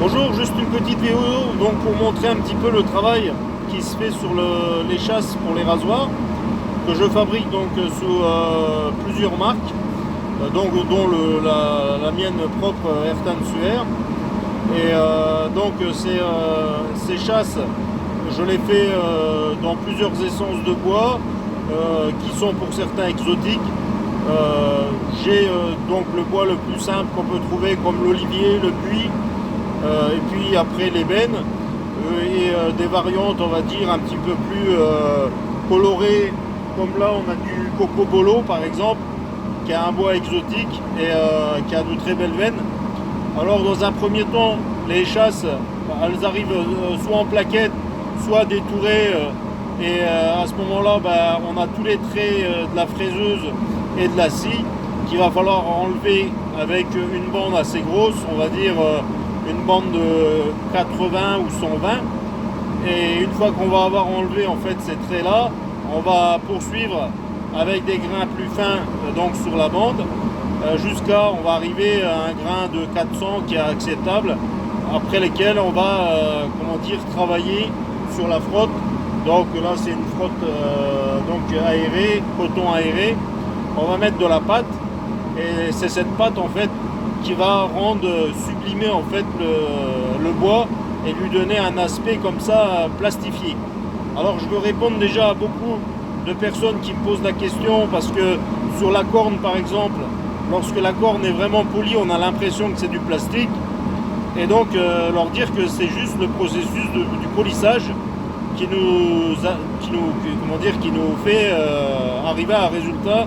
Bonjour, juste une petite vidéo donc pour montrer un petit peu le travail qui se fait sur les chasses pour les rasoirs que je fabrique donc sous plusieurs marques, dont la mienne propre Ayrton Suaire. Et donc ces chasses, je les fais dans plusieurs essences de bois qui sont pour certains exotiques. J'ai donc le bois le plus simple qu'on peut trouver comme l'olivier, le buis. Et puis après l'ébène et des variantes on va dire un petit peu plus colorées, comme là on a du coco bolo par exemple, qui a un bois exotique et qui a de très belles veines. Alors dans un premier temps les chasses elles arrivent soit en plaquettes soit détourées, et à ce moment là on a tous les traits de la fraiseuse et de la scie qu'il va falloir enlever avec une bande assez grosse, on va dire une bande de 80 ou 120. Et une fois qu'on va avoir enlevé en fait ces traits là, on va poursuivre avec des grains plus fins donc sur la bande, jusqu'à on va arriver à un grain de 400 qui est acceptable, après lesquels on va comment dire travailler sur la frotte. Donc là c'est une frotte donc aérée, coton aéré. On va mettre de la pâte et c'est cette pâte en fait qui va rendre sublimer en fait le bois et lui donner un aspect comme ça plastifié. Alors je veux répondre déjà à beaucoup de personnes qui me posent la question, parce que sur la corne par exemple, lorsque la corne est vraiment polie, on a l'impression que c'est du plastique, et donc leur dire que c'est juste le processus du polissage qui nous fait arriver à un résultat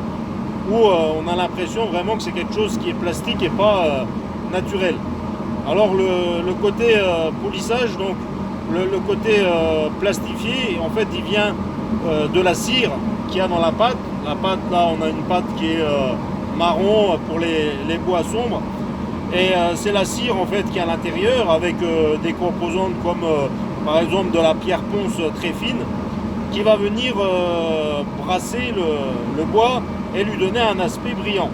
où on a l'impression vraiment que c'est quelque chose qui est plastique et pas naturel. Alors le côté polissage, donc le côté plastifié, en fait il vient de la cire qu'il y a dans la pâte. La pâte, là on a une pâte qui est marron pour les bois sombres, et c'est la cire en fait qui est à l'intérieur avec des composantes comme par exemple de la pierre ponce très fine, qui va venir brasser le bois et lui donner un aspect brillant.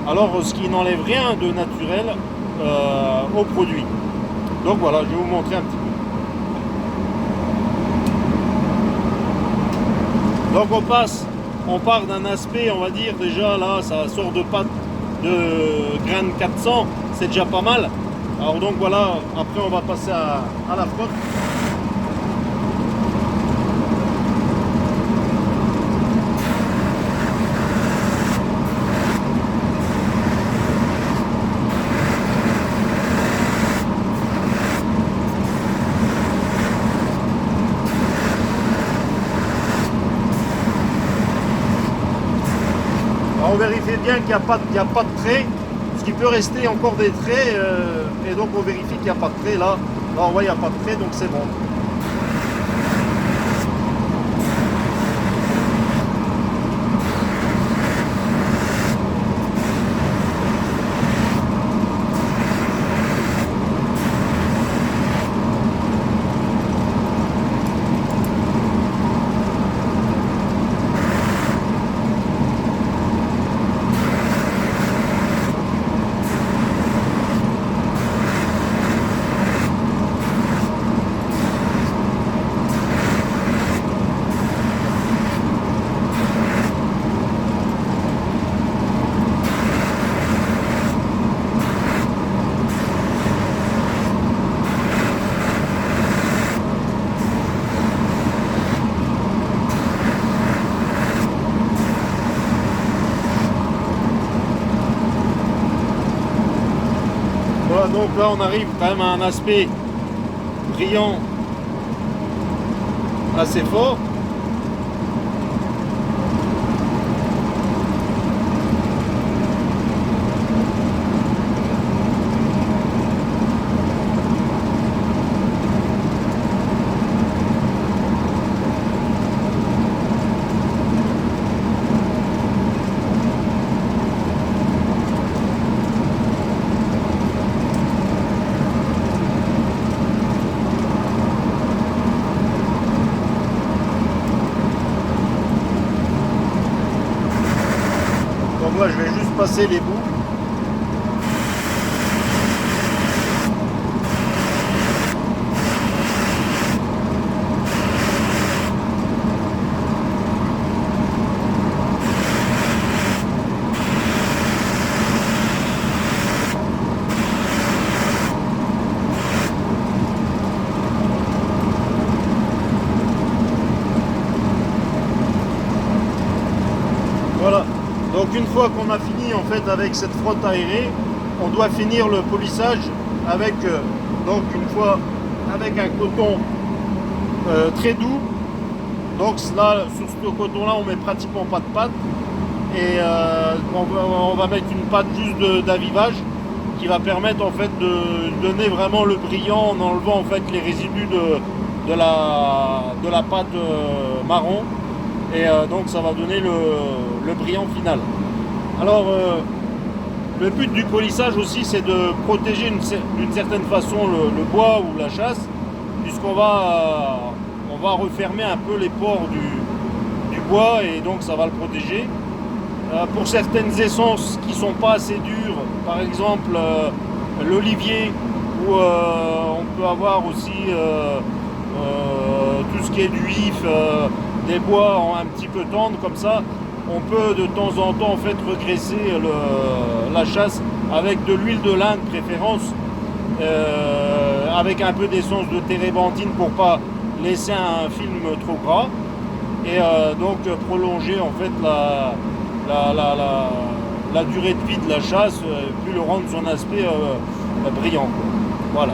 Alors ce qui n'enlève rien de naturel au produit. Donc voilà, je vais vous montrer un petit peu. Donc on part d'un aspect, on va dire déjà là, ça sort de pâte de grain de 400, c'est déjà pas mal. Alors donc voilà, après on va passer à la frotte. Alors on vérifie bien qu'il n'y a pas de trait, parce qu'il peut rester encore des traits, et donc on vérifie qu'il n'y a pas de trait là. Là on voit qu'il n'y a pas de trait, donc c'est bon. Voilà, donc là on arrive quand même à un aspect brillant assez fort. Donc là je vais juste passer les bouts. fois qu'on a fini en fait avec cette frotte aérée, on doit finir le polissage avec donc une fois avec un coton très doux. Donc là, sur ce coton là, on met pratiquement pas de pâte et on va mettre une pâte juste d'avivage qui va permettre en fait de donner vraiment le brillant en enlevant en fait les résidus de la pâte marron et donc ça va donner le brillant final. Alors le but du polissage aussi, c'est de protéger d'une certaine façon le bois ou la chasse, puisqu'on on va refermer un peu les pores du bois et donc ça va le protéger. Pour certaines essences qui sont pas assez dures, par exemple l'olivier, où on peut avoir aussi tout ce qui est du vif, des bois un petit peu tendres comme ça, on peut de temps en temps en fait regresser la chasse avec de l'huile de lin de préférence, avec un peu d'essence de térébenthine pour pas laisser un film trop gras et donc prolonger en fait la durée de vie de la chasse, puis le rendre son aspect brillant, quoi. Voilà.